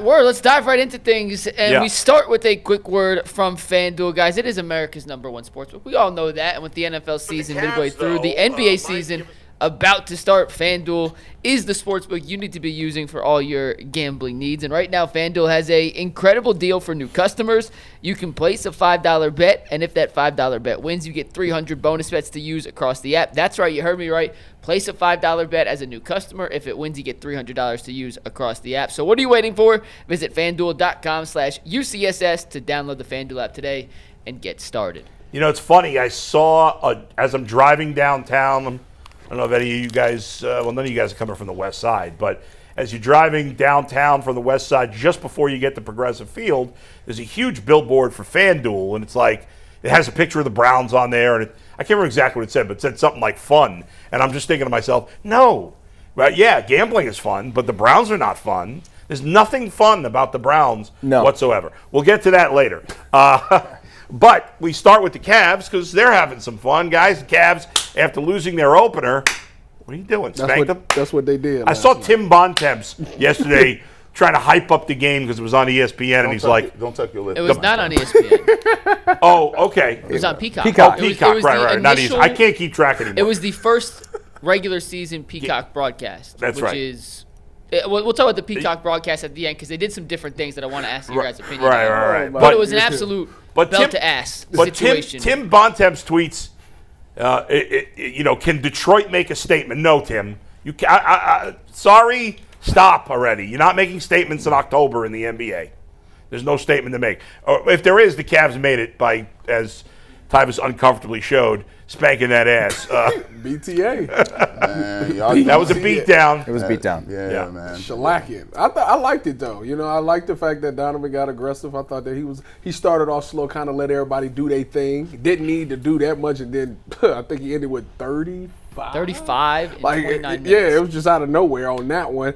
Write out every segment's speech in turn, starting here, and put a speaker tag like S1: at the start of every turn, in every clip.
S1: right, let's dive right into things. And we start with a quick word from FanDuel, guys. It is America's #1 sportsbook. We all know that. And with the NFL season midway through, the NBA season about to start, FanDuel is the sportsbook you need to be using for all your gambling needs. And right now, FanDuel has an incredible deal for new customers. You can place a $5 bet, and if that $5 bet wins, you get 300 bonus bets to use across the app. That's right, you heard me right. Place a $5 bet as a new customer. If it wins, you get $300 to use across the app. So what are you waiting for? Visit FanDuel.com/UCSS to download the FanDuel app today and get started.
S2: You know, it's funny. I saw, as I'm driving downtown, I don't know if any of you guys, none of you guys are coming from the west side, but as you're driving downtown from the west side, just before you get to Progressive Field, there's a huge billboard for FanDuel, and it's like, it has a picture of the Browns on there, and I can't remember exactly what it said, but it said something like fun. And I'm just thinking to myself, no. Right? Yeah, gambling is fun, but the Browns are not fun. There's nothing fun about the Browns whatsoever. We'll get to that later. But we start with the Cavs because they're having some fun, guys. The Cavs, after losing their opener, what are you doing? Spanked them?
S3: That's what they did.
S2: I saw Tim Bontemps yesterday trying to hype up the game because it was on ESPN, and he's like,
S4: "Don't tuck your lip."
S1: It was not on ESPN.
S2: Oh, okay.
S1: It was on Peacock.
S2: Peacock, right. Not ESPN. I can't keep track anymore.
S1: It was the first regular season Peacock broadcast.
S2: That's
S1: which
S2: right.
S1: Is we'll talk about the Peacock broadcast at the end because they did some different things that I want to ask your guys' opinion on.
S2: Right.
S1: But it was an absolute belt to ass situation.
S2: Tim Bontemps tweets, can Detroit make a statement? No, Tim. Sorry, stop already. You're not making statements in October in the NBA. There's no statement to make. Or if there is, the Cavs made it by, as Tyvus uncomfortably showed, spanking that ass.
S3: BTA.
S2: That was a beatdown.
S5: It was a beatdown.
S4: Yeah, man.
S3: Shellacking. I liked it, though. You know, I liked the fact that Donovan got aggressive. I thought that he started off slow, kind of let everybody do their thing. Didn't need to do that much, and then I think he ended with
S1: 35 in 29 minutes.
S3: Yeah, it was just out of nowhere on that one.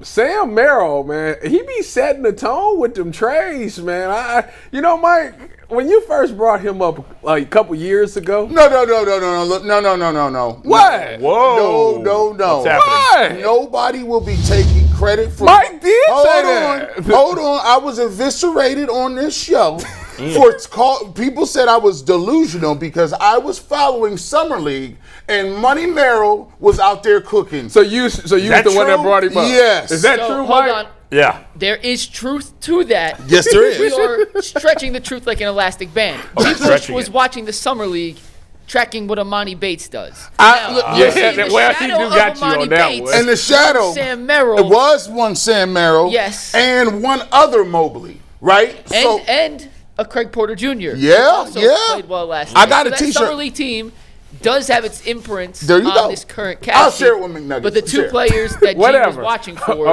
S3: Sam Merrill, man, he be setting the tone with them trays, man. Mike, when you first brought him up like a couple years ago.
S4: No.
S3: What?
S2: Whoa.
S4: No.
S2: What's happening?
S3: What?
S4: Nobody will be taking credit for.
S3: Mike did say that.
S4: Hold on. I was eviscerated on this show. People said I was delusional because I was following Summer League and Money Merrill was out there cooking.
S3: So you was the one that brought him up?
S4: Yes.
S3: Is that true, Mike?
S1: Hold on.
S2: Yeah.
S1: There is truth to that.
S4: Yes, there is.
S1: We are stretching the truth like an elastic band. He was watching the Summer League, tracking what Amani Bates does.
S3: He do got you on that one.
S4: And the shadow.
S1: Sam Merrill.
S4: It was one Sam Merrill.
S1: Yes.
S4: And one other Mobley, right?
S1: And a Craig Porter Jr.
S4: Yeah.
S1: Played well last
S4: I
S1: night.
S4: got a
S1: that
S4: t-shirt.
S1: Summer League team does have its imprints
S4: There you
S1: on
S4: go.
S1: this current Cavs
S4: I'll share it
S1: team,
S4: with McNuggets.
S1: but the two
S4: Share.
S1: players that G was watching for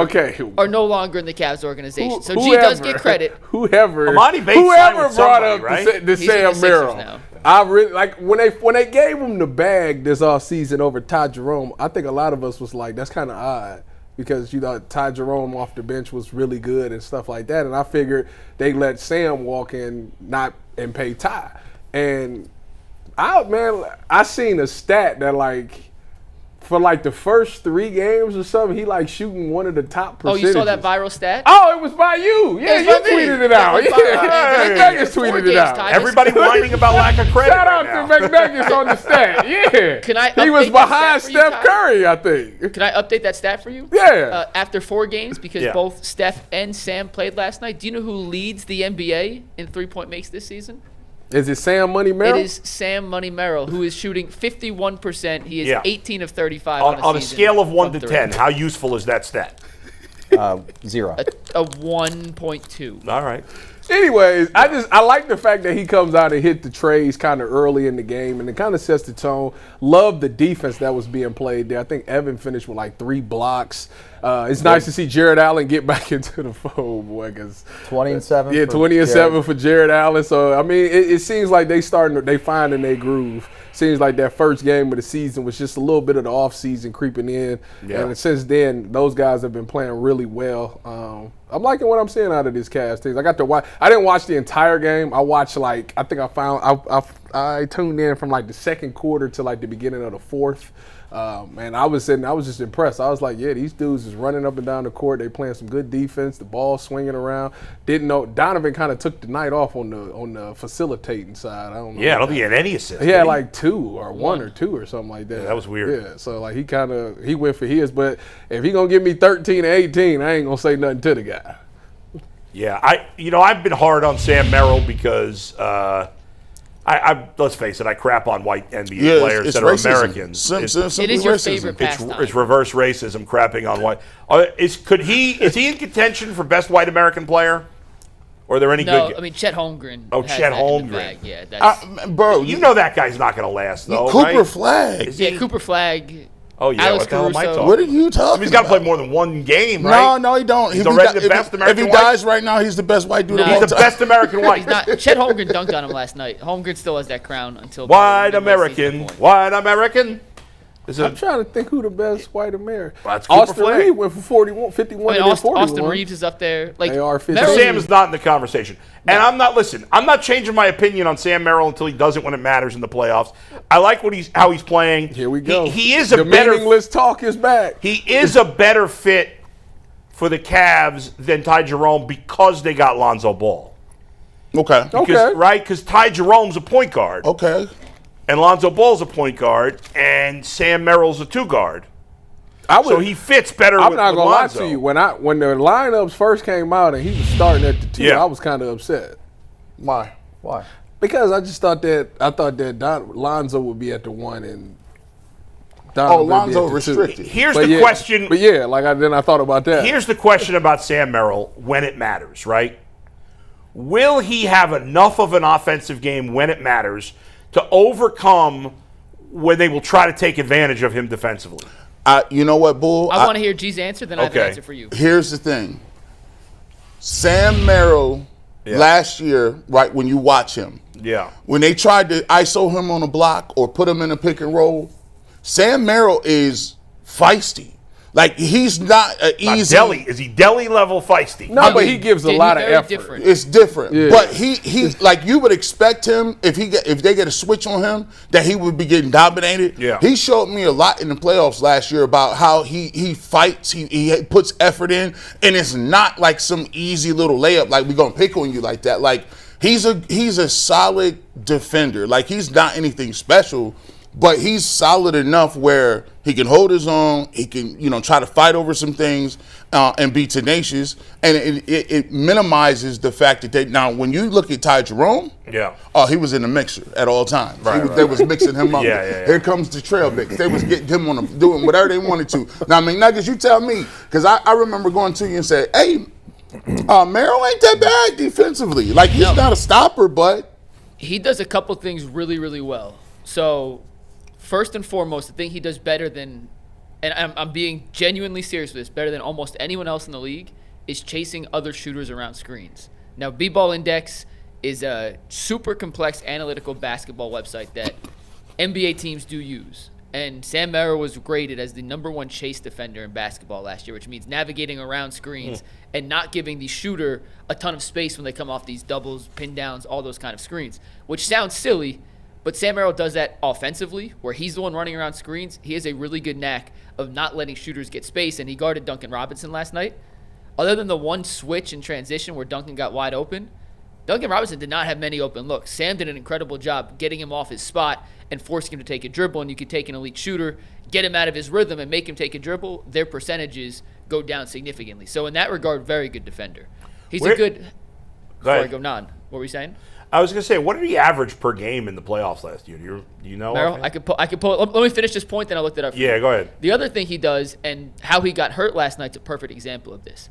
S1: are no longer in the Cavs organization. So G does get credit.
S3: Whoever
S2: Amani Bates signed with
S3: brought
S2: somebody,
S3: up
S2: right?
S3: the
S1: He's in
S3: Sam
S1: the Sixers
S3: Merrill.
S1: now.
S3: I really like when they gave him the bag this offseason over Ty Jerome. I think a lot of us was like, that's kind of odd because Ty Jerome off the bench was really good and stuff like that. And I figured they let Sam walk in and pay Ty. And I seen a stat that for the first 3 games or something, he shooting one of the top percentages.
S1: Oh, you saw that viral stat?
S3: Oh, it was by you. Yeah, you tweeted it out. Yeah, McNuggets tweeted it out.
S2: Everybody whining about lack of credit.
S3: Shout out to McNuggets on the stat. Yeah. He was behind Steph Curry, I think.
S1: Can I update that stat for you?
S3: Yeah.
S1: After 4 games, because both Steph and Sam played last night, do you know who leads the NBA in 3-point makes this season?
S3: Is it Sam Money Merrill?
S1: It is Sam Money Merrill, who is shooting 51%. He is 18 of 35
S2: on a scale of 1 to 10, how useful is that stat?
S5: 0.
S1: A 1.2.
S2: All right.
S3: Anyways, I like the fact that he comes out and hit the trays kind of early in the game, and it kind of sets the tone. Love the defense that was being played there. I think Evan finished with 3 blocks. It's nice to see Jarrett Allen get back into the fold, boy.
S5: 20 and 7.
S3: Yeah, 20 and 7 for Jarrett Allen. So I mean, it seems like they finding their groove. Seems like that first game of the season was just a little bit of the off season creeping in, and since then those guys have been playing really well. I'm liking what I'm seeing out of this Cavs team. I got to watch. I didn't watch the entire game. I watched I tuned in from the second quarter to the beginning of the fourth. Man, I was just impressed. I was like, yeah, these dudes is running up and down the court. They playing some good defense. The ball swinging around. Didn't know Donovan kind of took the night off on the facilitating side. I don't know.
S2: Yeah, I don't think he had any assists.
S3: He had like 2 or 1 or 2 or something like that.
S2: Yeah, that was weird.
S3: Yeah, so like he went for his. But if he gonna give me 13 or 18, I ain't gonna say nothing to the guy.
S2: Yeah, I've been hard on Sam Merrill because let's face it, I crap on white NBA players that are
S4: racism.
S2: Americans.
S1: It is your favorite pastime.
S2: It's reverse racism, crapping on white. Is he in contention for best white American player? Or are there any good?
S1: No, I mean Chet Holmgren.
S2: Oh,
S1: has
S2: Chet
S1: that in the
S2: Holmgren.
S1: bag. Yeah, that's
S4: Bro,
S2: You know that guy's not going to last, though,
S4: Cooper
S2: right?
S4: Flag.
S1: yeah. Cooper Flag.
S2: Oh, yeah,
S1: Alex
S2: what the hell am I
S1: Caruso.
S2: talking?
S4: What are you talking
S2: He's got to play
S4: about?
S2: more than one game, right?
S4: No, he don't.
S2: He's
S4: If he
S2: already
S4: di-
S2: the best
S4: if
S2: American
S4: he
S2: white?
S4: dies right now, he's the best white dude
S1: No.
S4: of all
S2: He's the
S4: time.
S2: best American white.
S1: He's not. Chet Holmgren dunked on him last night. Holmgren still has that crown until
S2: White
S1: the midway season
S2: American.
S1: point.
S2: White American.
S3: I'm trying to think who the best white American.
S2: That's Cooper
S3: Austin
S2: Flag.
S3: Reed went for 41, 51,
S1: I mean,
S3: and then
S1: Austin
S3: 41.
S1: Reeves is up there. Like
S3: AR-15.
S1: Merrill-
S2: Sam is not in the conversation. And I'm not changing my opinion on Sam Merrill until he does it when it matters in the playoffs. I like how he's playing.
S3: Here we go.
S2: He is a
S3: the
S2: better
S3: meaningless talk is back.
S2: He is a better fit for the Cavs than Ty Jerome because they got Lonzo Ball.
S4: Okay.
S2: Because Ty Jerome's a point guard.
S4: Okay.
S2: And Lonzo Ball's a point guard, and Sam Merrill's a 2-guard. So he fits better
S3: I'm
S2: with
S3: not gonna lie
S2: Lonzo.
S3: to you. When the lineups first came out and he was starting at the 2,
S2: Yeah.
S3: I was kind of upset
S4: Why?
S5: Why?
S3: because I just thought that Lonzo would be at the 1 and Donovan
S4: Lonzo
S3: would be at the 2.
S4: restricted.
S2: Here's
S3: But
S2: the
S3: yeah,
S2: question.
S3: But yeah, then I thought about that.
S2: Here's the question about Sam Merrill when it matters, right? Will he have enough of an offensive game when it matters to overcome when they will try to take advantage of him defensively?
S4: You know what, Bull?
S1: I want to hear G's answer, then I have an
S2: Okay.
S1: answer for you.
S4: Here's the thing. Sam Merrill last year, right, when you watch him,
S2: Yeah.
S4: when they tried to ISO him on a block or put him in a pick and roll, Sam Merrill is feisty. Like, he's not an
S2: Not
S4: easy.
S2: Delhi. Is he Delhi level feisty?
S3: No, but he gives a
S1: He's
S3: lot of
S1: very
S3: effort.
S1: different.
S4: It's different,
S3: Yeah.
S4: but he like you would expect him if they get a switch on him that he would be getting dominated.
S2: Yeah.
S4: He showed me a lot in the playoffs last year about how he fights, he puts effort in, and it's not like some easy little layup like we're gonna pick on you like that. Like he's a solid defender. Like he's not anything special, but he's solid enough where he can hold his own. He can, try to fight over some things and be tenacious. And it minimizes the fact that now when you look at Ty Jerome, he was in the mixer at all times. They was mixing him up.
S2: Yeah.
S4: Here comes the trail mix. They was getting him on doing whatever they wanted to. Now, I mean, Nuggets, you tell me, because I remember going to you and said, hey, Merrill ain't that bad defensively. Like, he's not a stopper, but
S1: He does a couple things really, really well. So, first and foremost, the thing he does better than, and I'm being genuinely serious with this, better than almost anyone else in the league, is chasing other shooters around screens. Now, B-Ball Index is a super complex analytical basketball website that NBA teams do use. And Sam Merrill was graded as the #1 chase defender in basketball last year, which means navigating around screens and not giving the shooter a ton of space when they come off these doubles, pin downs, all those kind of screens, which sounds silly, but Sam Merrill does that offensively, where he's the one running around screens. He has a really good knack of not letting shooters get space, and he guarded Duncan Robinson last night. Other than the one switch in transition where Duncan got wide open, Duncan Robinson did not have many open looks. Sam did an incredible job getting him off his spot and forcing him to take a dribble, and you could take an elite shooter, get him out of his rhythm, and make him take a dribble. Their percentages go down significantly. So in that regard, very good defender. He's a good – before I go on, what were you saying?
S2: I was going to say, what did he average per game in the playoffs last year? Do you know?
S1: Merrill, I could pull – let me finish this point, then I looked it up for you.
S2: Yeah, go ahead.
S1: The other thing he does and how he got hurt last night's a perfect example of this.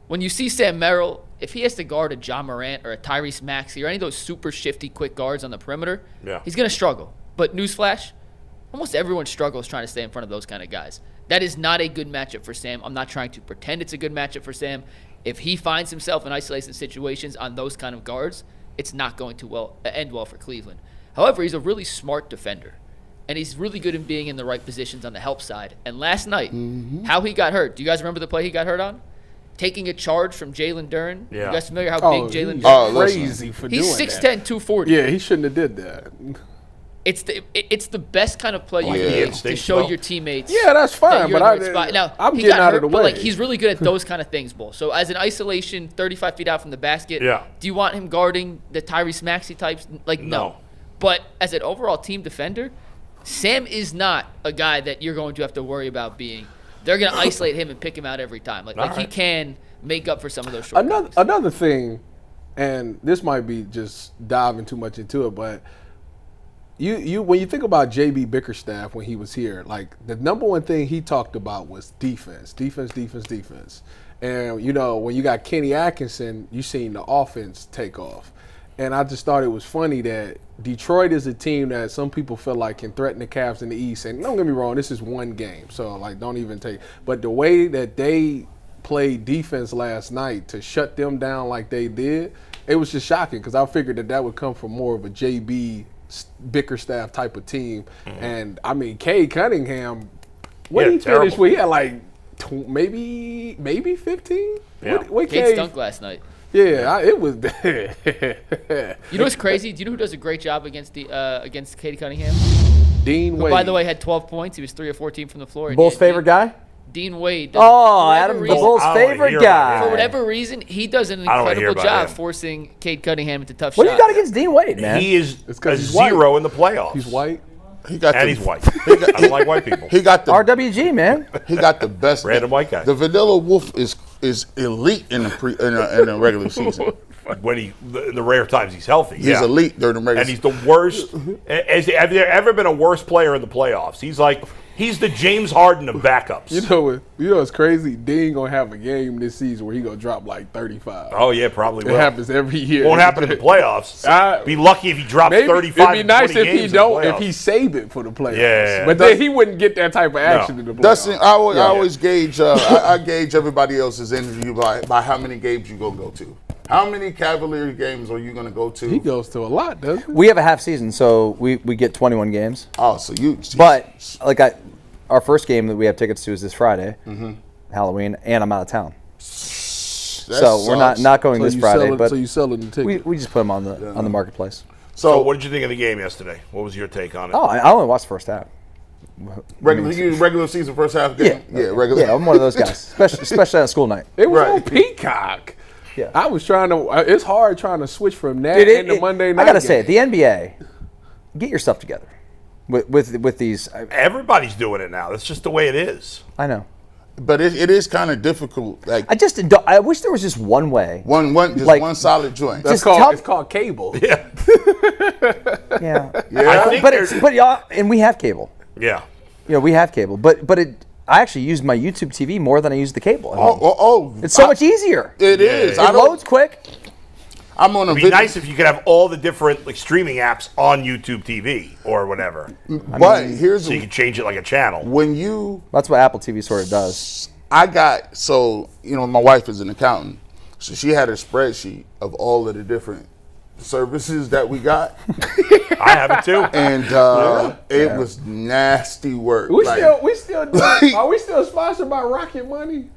S1: When you see Sam Merrill, if he has to guard a John Morant or a Tyrese Maxey or any of those super shifty quick guards on the perimeter, he's going to struggle. But newsflash, almost everyone struggles trying to stay in front of those kind of guys. That is not a good matchup for Sam. I'm not trying to pretend it's a good matchup for Sam. If he finds himself in isolation situations on those kind of guards, it's not going to end well for Cleveland. However, he's a really smart defender. And he's really good in being in the right positions on the help side. And last night, how he got hurt. Do you guys remember the play he got hurt on? Taking a charge from Jalen Duren.
S2: Yeah.
S1: You guys familiar how big Jalen
S3: he's
S1: Duren is?
S3: crazy for doing
S1: He's
S3: that.
S1: 6'10", 240.
S3: Yeah, he shouldn't have did that.
S1: it's the best kind of play you
S2: Yeah.
S1: can make to show your teammates.
S3: Yeah, that's fine,
S1: that you're
S3: but
S1: in the right spot. Now,
S3: I'm
S1: he
S3: getting
S1: got
S3: out
S1: hurt,
S3: of the
S1: but
S3: way.
S1: like he's really good at those kind of things, Bull. So as an isolation, 35 feet out from the basket, do you want him guarding the Tyrese Maxey types? Like no. But as an overall team defender, Sam is not a guy that you're going to have to worry about being. They're going to isolate him and pick him out every time. Like he can make up for some of those shortcomings.
S3: Another thing, and this might be just diving too much into it, but you when you think about JB Bickerstaff when he was here, like the number one thing he talked about was defense. And you know, when you got Kenny Atkinson, you seen the offense take off. And I just thought it was funny that Detroit is a team that some people feel like can threaten the Cavs in the East. And don't get me wrong, this is one game, so like don't even take. But the way that they played defense last night to shut them down like they did, it was just shocking because I figured that would come from more of a JB Bickerstaff type of team. And I mean, Cade Cunningham, what he finished with, he had like maybe 15.
S2: Yeah.
S3: What
S1: Cade stunk last night.
S3: Yeah, it was.
S1: You know what's crazy? Do you know who does a great job against Cade Cunningham?
S3: Dean
S1: Who,
S3: Wade.
S1: by the way, had 12 points. He was 3 of 14 from the floor.
S5: Bulls' favorite guy?
S1: Dean Wade.
S5: Oh, Adam, the Bulls'
S2: I don't
S5: favorite
S2: hear
S5: guy.
S1: For whatever reason, he does an
S2: I don't wanna hear
S1: incredible
S2: about
S1: job
S2: him.
S1: forcing Cade Cunningham into tough
S5: What
S1: shots.
S5: do you got against Dean Wade, man?
S2: He is
S3: It's
S2: a
S3: 'cause he's white.
S2: zero in the playoffs.
S3: He's white.
S4: He got
S2: And
S4: the,
S2: he's white. I don't like white people.
S4: He got the
S5: RWG, man.
S4: he got the best.
S2: Random white guy.
S4: The Vanilla Wolf is elite in the regular season.
S2: When in the rare times he's healthy.
S4: He's elite during the regular
S2: And he's the worst. Have there ever been a worse player in the playoffs? He's the James Harden of backups.
S3: You know what's crazy? Dean gonna have a game this season where he gonna drop like 35.
S2: Oh yeah, probably
S3: It
S2: will.
S3: happens every year.
S2: Won't happen in the playoffs. Be lucky if he drops
S3: Maybe
S2: 35.
S3: it'd be nice
S2: in 20
S3: if he
S2: games in the
S3: don't, if
S2: playoffs.
S3: he save it for the playoffs.
S2: Yeah.
S3: But then he wouldn't get that type of action in the playoffs.
S4: Dustin, I always gauge. I gauge everybody else's interview by how many games you gonna go to. How many Cavaliers games are you gonna go to?
S3: He goes to a lot, doesn't he?
S5: We have a half season, so we get 21 games.
S4: Oh, so you.
S5: But our first game that we have tickets to is this Friday, Halloween, and I'm out of town. So we're not going this Friday. But
S3: so you selling the ticket?
S5: we just put them on the marketplace.
S2: So what did you think of the game yesterday? What was your take on it?
S5: Oh, I only watched the first half.
S4: regular season first half game. Yeah, regular.
S5: Yeah, I'm one of those guys, especially on school night.
S3: It was
S4: Right.
S3: on Peacock.
S5: Yeah.
S3: I was trying to. It's hard trying to switch from that
S5: Dude,
S3: and the Monday night.
S5: I gotta say,
S3: game.
S5: the NBA, get your stuff together with these.
S2: Everybody's doing it now. That's just the way it is.
S5: I know.
S4: But it is kind of difficult. Like
S5: I wish there was just one way.
S4: one solid joint.
S3: That's
S5: just
S3: it's called cable.
S2: Yeah.
S5: Yeah.
S2: I think
S5: but y'all, and we have cable.
S2: yeah.
S5: You know, we have cable, but I actually use my YouTube TV more than I use the cable. At home.
S4: Oh,
S5: It's so much easier.
S4: It is.
S5: It loads quick.
S4: I'm on a
S2: It'd be
S4: video.
S2: nice if you could have all the different streaming apps on YouTube TV or whatever,
S4: But here's
S2: so you can change it like a channel.
S4: when you.
S5: That's what Apple TV sort of does.
S4: My wife is an accountant, so she had a spreadsheet of all of the different services that we got,
S2: I have it too.
S4: and it was nasty work.
S3: We
S4: Like,
S3: still are we still sponsored by Rocket Money?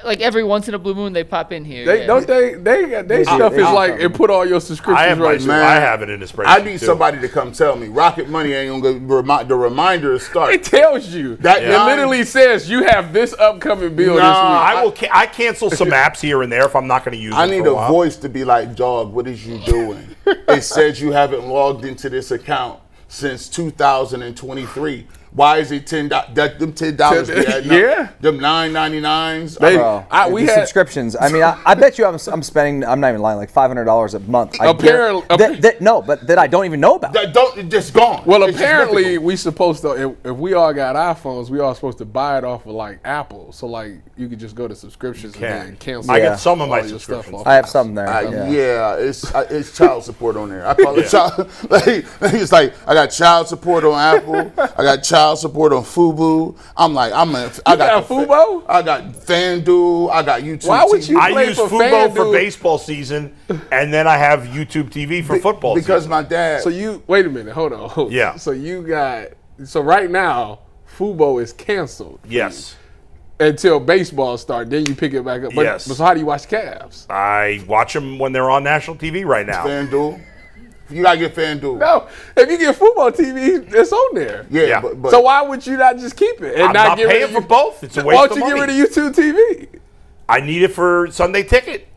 S1: Like every once in a blue moon, they pop in here.
S3: They
S1: yeah.
S3: don't they stuff is like and put all your subscriptions
S2: I have
S3: right
S2: my,
S3: there.
S2: I have it in a spreadsheet.
S4: I need
S2: too.
S4: somebody to come tell me Rocket Money ain't gonna go. The reminder
S3: It
S4: start.
S3: tells you
S4: That-
S3: it
S4: yeah.
S3: literally says you have this upcoming bill this week.
S2: I cancel some apps here and there if I'm not going to use
S4: I
S2: them
S4: need
S2: for
S4: a
S2: while.
S4: voice to be like, dog, what is you doing? It says you haven't logged into this account since 2023. Why is it $10? Them $10 be adding up.
S3: Yeah.
S4: Them $9.99s.
S5: Bro,
S3: we
S5: the
S3: had-
S5: subscriptions. I mean, I bet you I'm spending. I'm not even lying. Like $500 a month.
S3: Apparently-
S5: that I don't even know about.
S4: That don't just gone.
S3: Well,
S4: It's just
S3: apparently
S4: mythical.
S3: we supposed to. If we all got iPhones, we all supposed to buy it off of like Apple. So like you could just go to subscriptions and then cancel.
S2: I
S5: Yeah.
S2: get some of my
S3: all your stuff
S2: subscriptions.
S3: off.
S5: I have something there.
S4: Yeah, it's child support on there. I call it child. It's like I got child support on Apple. I got child support on Fubu. I got
S3: got Fubo?
S4: I got FanDuel. I got YouTube.
S3: Why would you-
S2: I
S3: play
S2: use
S3: for
S2: Fubo for
S3: FanDuel.
S2: baseball season, and then I have YouTube TV for football
S4: Because
S2: season.
S4: my dad.
S3: So you wait a minute, hold on.
S2: Yeah.
S3: So right now, Fubo is canceled
S2: Yes.
S3: until baseball starts. Then you pick it back up. But,
S2: Yes.
S3: but so how do you watch Cavs?
S2: I watch them when they're on national TV right now.
S4: FanDuel. You gotta get FanDuel.
S3: No, if you get football TV, it's on there.
S4: Yeah.
S2: Yeah.
S3: So why would you not just keep it and
S2: I'm not
S3: get rid
S2: paying
S3: of
S2: for both. It's a waste
S3: Why
S2: of
S3: don't you
S2: money.
S3: get rid of YouTube TV?
S2: I need it for Sunday Ticket.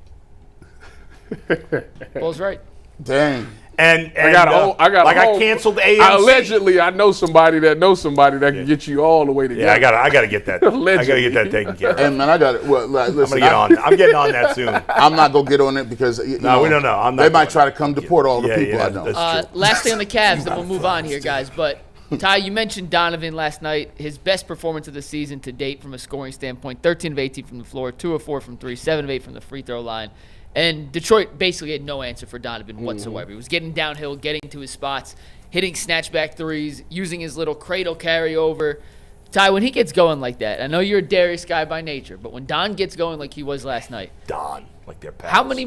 S1: Paul's right.
S4: Dang.
S2: And
S3: I got
S2: like I
S3: home.
S2: canceled AMC.
S3: Allegedly, I know somebody that knows somebody that can get you all the way together.
S2: Yeah, I gotta get that. I gotta
S3: Allegedly.
S2: get that taken care of.
S4: And man, I got it. Well, like,
S2: I'm
S4: listen,
S2: gonna get on. I'm getting on that soon.
S4: I'm not gonna get on it because
S2: No, we don't know. I'm not
S4: They might
S2: doing
S4: try
S2: it.
S4: to come deport all the
S2: Yeah,
S4: people
S2: yeah,
S4: I know.
S2: that's true.
S1: Last thing on the Cavs, then we'll move on here, guys. But Ty, you mentioned Donovan last night. His best performance of the season to date from a scoring standpoint: 13 of 18 from the floor, 2 of 4 from 3, 7 of 8 from the free throw line. And Detroit basically had no answer for Donovan whatsoever. He was getting downhill, getting to his spots, hitting snatchback threes, using his little cradle carryover. Ty, when he gets going like that, I know you're a Darius guy by nature, but when Don gets going like he was last night,
S2: Don, like their pals.
S1: how many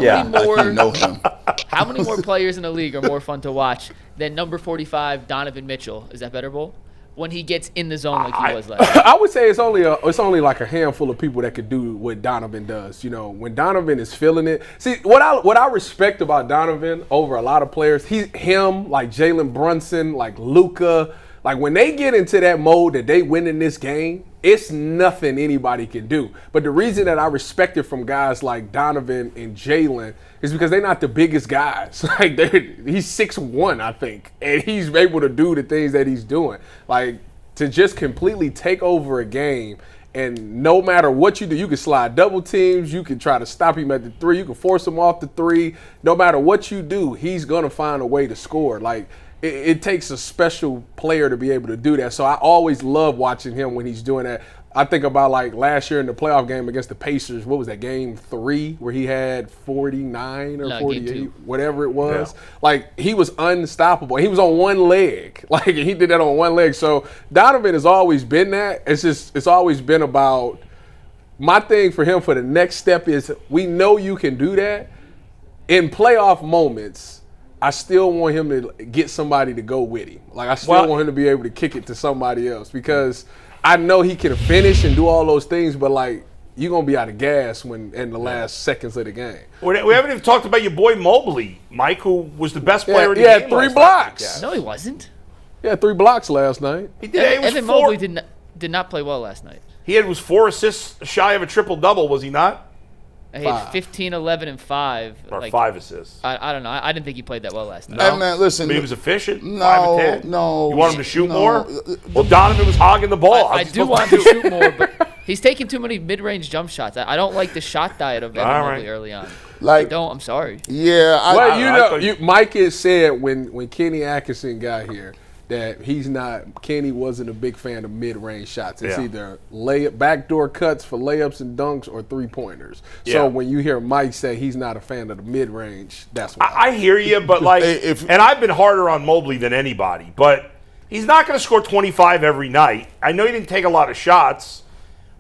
S5: Yeah.
S1: more
S4: know him.
S1: how many more players in the league are more fun to watch than number 45 Donovan Mitchell? Is that better, Bull? When he gets in the zone like he was last night.
S3: I would say it's only like a handful of people that could do what Donovan does. You know, when Donovan is feeling it. See, what I respect about Donovan over a lot of players, him, like Jalen Brunson, like Luka, like when they get into that mode that they win in this game, it's nothing anybody can do. But the reason that I respect it from guys like Donovan and Jalen is because they're not the biggest guys. Like he's 6'1", I think, and he's able to do the things that he's doing. Like to just completely take over a game, and no matter what you do, you can slide double teams, you can try to stop him at the 3, you can force him off the 3. No matter what you do, he's gonna find a way to score. Like it takes a special player to be able to do that. So I always love watching him when he's doing that. I think about like last year in the playoff game against the Pacers. What was that, game 3, where he had 49 or 48, whatever it was.
S2: Yeah.
S3: Like he was unstoppable. He was on one leg. Like he did that on one leg. So Donovan has always been that. It's always been about, my thing for him for the next step is, we know you can do that. In playoff moments, I still want him to get somebody to go with him. Like I still want him to be able to kick it to somebody else, because I know he can finish and do all those things, but like you're gonna be out of gas when in the last seconds of the game.
S2: We haven't even talked about your boy Mobley, Mike, who was the best player in the
S3: He had
S2: game.
S3: 3
S2: last night.
S3: blocks.
S1: No, he wasn't.
S3: He had 3 blocks last night.
S2: He did. He was
S1: Evan
S2: 4.
S1: Mobley did not play well last night.
S2: He was 4 assists shy of a triple double, was he not?
S1: He had 15, 11, and 5.
S2: Or
S1: Like,
S2: 5 assists.
S1: I don't know. I didn't think he played that well last night.
S4: Hey, man, listen.
S2: I mean, he was efficient.
S4: No,
S2: 5 of 10.
S4: no.
S2: You want him to shoot
S4: no.
S2: more? Well, Donovan was hogging the ball.
S1: I do want him to shoot more, but he's taking too many mid-range jump shots. I don't like the shot diet of Evan Mobley early on.
S4: Like,
S1: I'm sorry.
S4: Yeah,
S3: Well, Mike has said when Kenny Atkinson got here that Kenny wasn't a big fan of mid-range shots. It's either backdoor cuts for layups and dunks or 3-pointers. So when you hear Mike say he's not a fan of the mid-range, that's why.
S2: I hear you, but like, and I've been harder on Mobley than anybody, but he's not going to score 25 every night. I know he didn't take a lot of shots,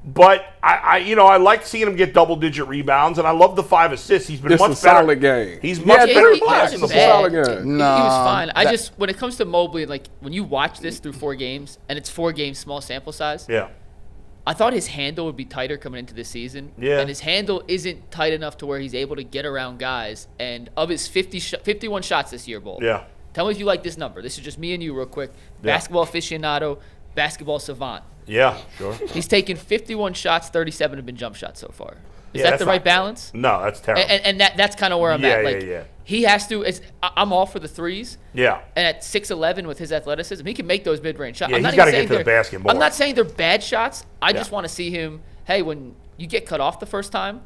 S2: but I like seeing him get double-digit rebounds, and I love the 5 assists. He's been
S3: This
S2: much
S3: is a
S2: better.
S3: solid game.
S2: He's much
S3: Yeah,
S2: better.
S1: he
S2: passing
S1: wasn't
S2: the
S1: bad.
S2: ball.
S3: solid game.
S1: He was fine.
S4: that-
S1: When it comes to Mobley, like when you watch this through 4 games, and it's 4 games, small sample size,
S2: Yeah.
S1: I thought his handle would be tighter coming into this season.
S2: Yeah.
S1: And his handle isn't tight enough to where he's able to get around guys. And of his 51 shots this year, Bull.
S2: Yeah.
S1: Tell me if you like this number. This is just me and you real quick.
S2: Yeah.
S1: Basketball aficionado, basketball savant.
S2: Yeah, sure.
S1: He's taken 51 shots, 37 have been jump shots so far. Is
S2: Yeah,
S1: that
S2: that's
S1: the right
S2: not-
S1: balance?
S2: No, that's terrible.
S1: And that's kind of where I'm
S2: Yeah,
S1: at. Like,
S2: yeah.
S1: he has to. I'm all for the threes.
S2: Yeah.
S1: And at 6'11" with his athleticism, he can make those mid-range shots.
S2: Yeah,
S1: I'm not
S2: he's gotta
S1: even
S2: get to
S1: saying
S2: the basket more.
S1: I'm not saying they're bad shots. I
S2: Yeah.
S1: just want to see him. Hey, when you get cut off the first time,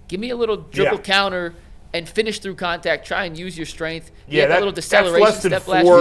S1: give me a little dribble
S2: Yeah.
S1: counter and finish through contact. Try and use your strength. He
S2: Yeah,
S1: had
S2: that-
S1: little
S2: that's
S1: deceleration
S2: less than
S1: step
S2: 4.
S1: last year.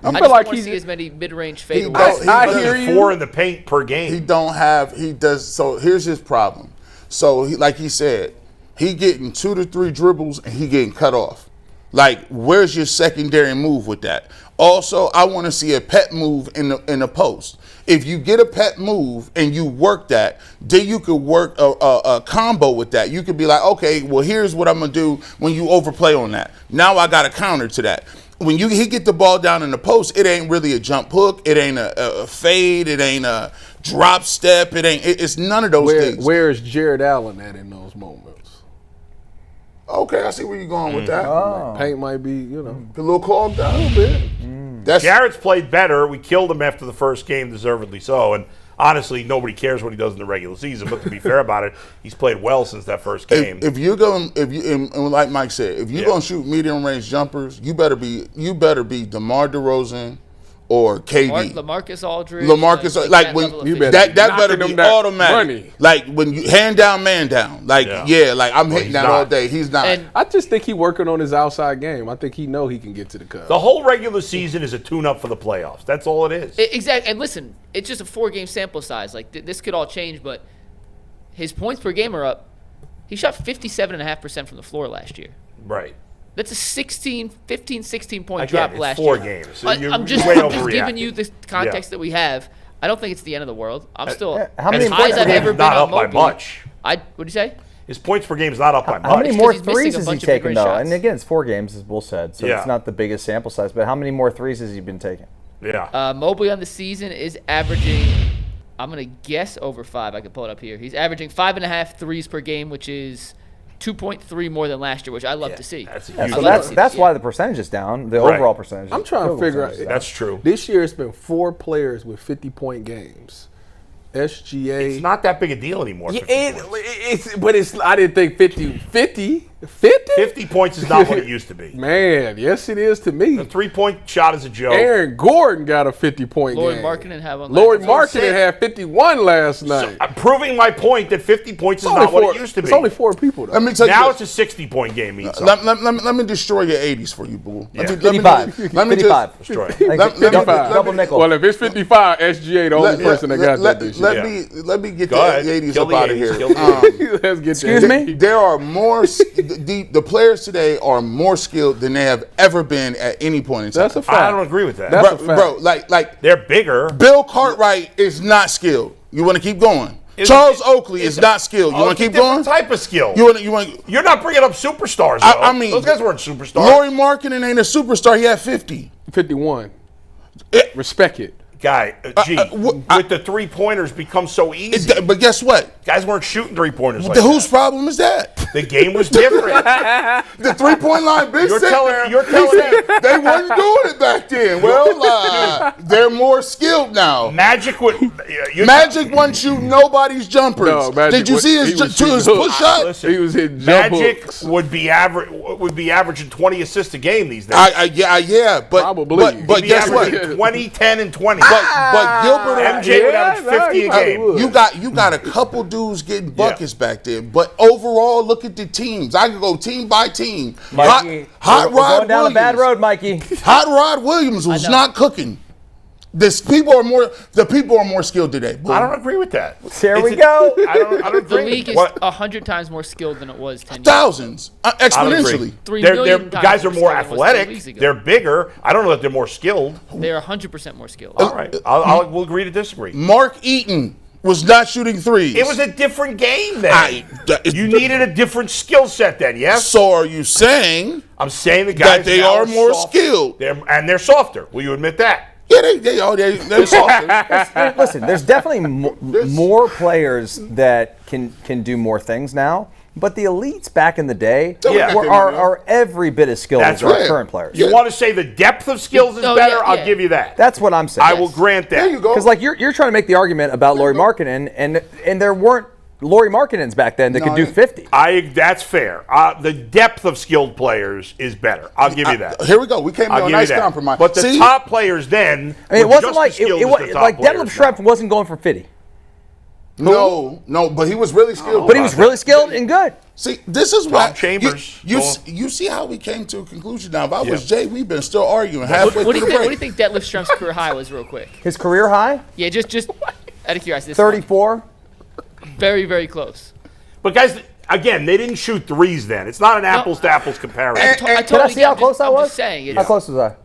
S3: I
S1: I
S3: feel
S1: just
S3: like
S1: want to
S3: he's-
S1: see as many mid-range
S4: He
S1: fadeaways.
S4: does-
S3: I
S4: he
S3: hear
S4: does-
S3: you.
S2: 4 in the paint per game.
S4: He does. So here's his problem. So like he said, he getting 2 to 3 dribbles and he getting cut off. Like, where's your secondary move with that? Also, I want to see a pet move in the post. If you get a pet move and you work that, then you could work a combo with that. You could be like, okay, well, here's what I'm gonna do when you overplay on that. Now I got a counter to that. When he get the ball down in the post, it ain't really a jump hook. It ain't a fade. It ain't a drop step. It's none of those things.
S3: Where is Jarrett Allen at in those moments?
S4: Okay, I see where you're going with that.
S3: Paint might be,
S4: A little clogged out. A little bit. That's
S2: Jarrett's played better. We killed him after the first game, deservedly so. And honestly, nobody cares what he does in the regular season. But to be fair about it, he's played well since that first game.
S4: If you're going, and like Mike said, if you're going to shoot medium range jumpers, you better be DeMar DeRozan or KD.
S1: LaMarcus Aldridge.
S4: That better be automatic. Money. Like when you hand down, man down. Like I'm hitting that all day. He's not.
S3: And I just think he's working on his outside game. I think he know he can get to the cup.
S2: The whole regular season is a tune-up for the playoffs. That's all it is.
S1: Exactly. And listen, it's just a 4-game sample size. Like this could all change, but his points per game are up. He shot 57.5% from the floor last year.
S2: Right.
S1: That's a 15, 16-point drop last
S2: 4
S1: year.
S2: games. So
S1: I'm just giving you the context that we have. I don't think it's the end of the world. I'm still
S5: how many
S1: as high as I've ever been
S2: not
S1: on
S2: up by
S1: Mobley.
S2: much.
S1: What'd you say?
S2: His points per game is not up by much.
S5: How many more
S1: He's missing
S5: threes
S1: a
S5: has he
S1: bunch of
S5: taken,
S1: big
S5: though?
S1: shots.
S5: And again, it's 4 games, as Bull said, so
S2: Yeah.
S5: it's not the biggest sample size. But how many more threes has he been taking?
S2: Yeah.
S1: Mobley on the season is averaging, I'm going to guess over 5. I can pull it up here. He's averaging 5.5 threes per game, which is 2.3 more than last year, which I love to see.
S2: That's a
S5: Yeah,
S2: huge
S5: so
S2: difference.
S5: that's why the percentage is down. The
S2: Right.
S5: overall percentage.
S3: I'm trying to figure out.
S2: That's true.
S3: This year it's been 4 players with 50-point games. SGA.
S2: It's not that big a deal anymore.
S3: Yeah,
S2: 50 points.
S3: I didn't think 50.
S2: 50 points is not what it used to be.
S3: Man, yes it is to me.
S2: The 3-point shot is a joke.
S3: Aaron Gordon got a 50-point game.
S1: Lauri Markkanen had one.
S3: Lauri
S1: last night.
S3: Markkanen had 51 last night.
S2: I'm proving my point that 50 points is not what it used to be.
S3: It's only 4 people, though.
S4: Let me tell you
S2: Now
S4: this.
S2: it's a 60-point game.
S4: Let me destroy your 80s for you, boo.
S2: Yeah.
S5: 55.
S4: Let me
S5: 55.
S2: Destroy.
S5: Double nickel.
S3: Well, if it's 55, SGA the only person that got that this year.
S4: Let me get
S2: Go
S4: the
S2: ahead.
S4: 80s
S2: Kill
S4: up
S2: the
S4: out of
S2: 80s.
S4: here.
S2: Kill the
S3: Let's get
S5: Excuse
S3: that.
S5: me?
S4: There are more. The players today are more skilled than they have ever been at any point in time.
S3: That's a fact.
S2: I don't agree with that.
S3: That's a fact.
S4: Bro, like
S2: They're bigger.
S4: Bill Cartwright is not skilled. You want to keep going? Charles Oakley is not skilled. You want to keep going?
S2: Type of skill.
S4: You want?
S2: You're not bringing up superstars, though.
S4: I mean,
S2: those guys weren't superstars.
S4: Lauri Markkanen ain't a superstar. He had 50.
S3: 51.
S4: Respect it.
S2: Guy, with the 3-pointers become so easy.
S4: But guess what?
S2: Guys weren't shooting 3-pointers like
S4: Whose
S2: that.
S4: problem is that?
S2: The game was different.
S4: The 3-point line, been
S2: You're
S4: sitting
S2: telling-
S4: there.
S2: you're telling
S4: He said they weren't doing it back then. Well, they're more skilled now.
S2: Magic would.
S4: Magic wasn't shooting nobody's jumpers.
S3: No, Magic
S4: Did you see his push shot?
S2: Listen,
S3: He was hitting jump
S2: Magic
S3: hooks.
S2: would be averaging 20 assists a game these days.
S4: Yeah, but
S3: Probably.
S4: but
S2: He'd be
S4: guess what?
S2: averaging 20, 10, and 20.
S4: But Gilbert and
S2: MJ would average 50 a game.
S3: would.
S4: you got a couple dudes getting buckets back there, but overall, look at the teams. I could go team by team.
S5: Mikey,
S4: Hot
S5: we're
S4: Rod
S5: going down
S4: Williams.
S5: a bad road, Mikey.
S4: Hot Rod Williams was not cooking. The people are more skilled today. Boom.
S2: I don't agree with that.
S5: There we go.
S2: I don't
S1: The
S2: agree.
S1: league is
S2: What?
S1: 100 times more skilled than it was 10 years.
S4: Thousands,
S2: I don't
S4: exponentially.
S2: agree.
S1: 3
S2: They're
S1: million times
S2: guys are more
S1: more skilled than it was 10
S2: athletic.
S1: weeks ago.
S2: They're bigger. I don't know that they're more skilled.
S1: They are 100% more skilled.
S2: All right, we'll agree to disagree.
S4: Mark Eaton was not shooting threes.
S2: It was a different game then. You needed a different skill set then, yes?
S4: So are you saying
S2: I'm saying the guys
S4: that they
S2: now
S4: are more
S2: soft.
S4: skilled?
S2: They're softer. Will you admit that?
S4: Yeah, they're softer.
S5: Listen, there's definitely more players that can do more things now. But the elites back in the day
S2: Yeah.
S5: are every bit as skilled
S2: That's
S5: as our
S2: right.
S5: current players.
S2: You want to say the depth of skills is
S1: Oh,
S2: better?
S1: yeah,
S2: I'll
S1: yeah.
S2: give you that.
S5: That's what I'm saying.
S2: I will grant that.
S4: There you go.
S5: Because like you're trying to make the argument about Lauri Markkanen, and there weren't Lauri Markkanens back then that could do 50.
S2: That's fair. The depth of skilled players is better. I'll give you that.
S4: Here we go. We came to
S2: I'll
S4: a
S2: give
S4: nice
S2: you that.
S4: compromise.
S2: But the
S4: See?
S2: top players then,
S5: I mean, it
S2: were
S5: wasn't
S2: just
S5: like
S2: as skilled
S5: it
S2: as
S5: was
S2: the top
S5: like Detlef
S2: players
S5: Schrempf
S2: now.
S5: wasn't going for 50,
S4: No, but he was really skilled.
S5: but he was really skilled and good.
S4: See, this is why
S2: Chambers.
S4: you see how we came to a conclusion now. If I was Jay, we've been still arguing halfway
S1: What do
S4: through
S1: you
S4: the
S1: think? What do
S4: break.
S1: you think Detlef Schrempf's career high was, real quick?
S5: His career high,
S1: Yeah, just out of curiosity. This is
S5: 34.
S1: very, very close.
S2: But guys, again, they didn't shoot threes then. It's not an apples to apples comparison.
S1: I
S5: Did I
S1: totally
S5: see how
S1: get it.
S5: close I
S1: I'm
S5: was?
S1: just saying.
S5: How close was I?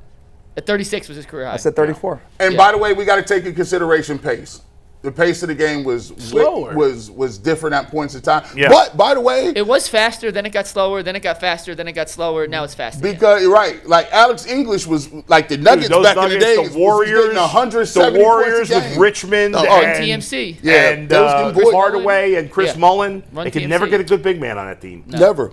S1: At 36 was his career high.
S5: I said 34.
S4: And by the way, we got to take in consideration pace. The pace of the game was
S3: Slower.
S4: was different at points in time.
S2: Yeah.
S4: But by the way,
S1: It was faster, then it got slower, then it got faster, then it got slower. Now it's fast. again.
S4: because you're right, like Alex English was like the Nuggets
S2: Those
S4: back
S2: Nuggets,
S4: in the day.
S2: the Warriors,
S4: 170
S2: the Warriors
S4: points a
S2: with
S4: game.
S2: Richmond
S4: Oh,
S2: and
S1: TMC.
S4: Yeah,
S2: and
S4: those good boys.
S2: Hardaway and Chris
S1: Yeah.
S2: Mullen.
S1: Run
S2: They could
S1: TMC.
S2: never get a good big man on that team.
S4: Never.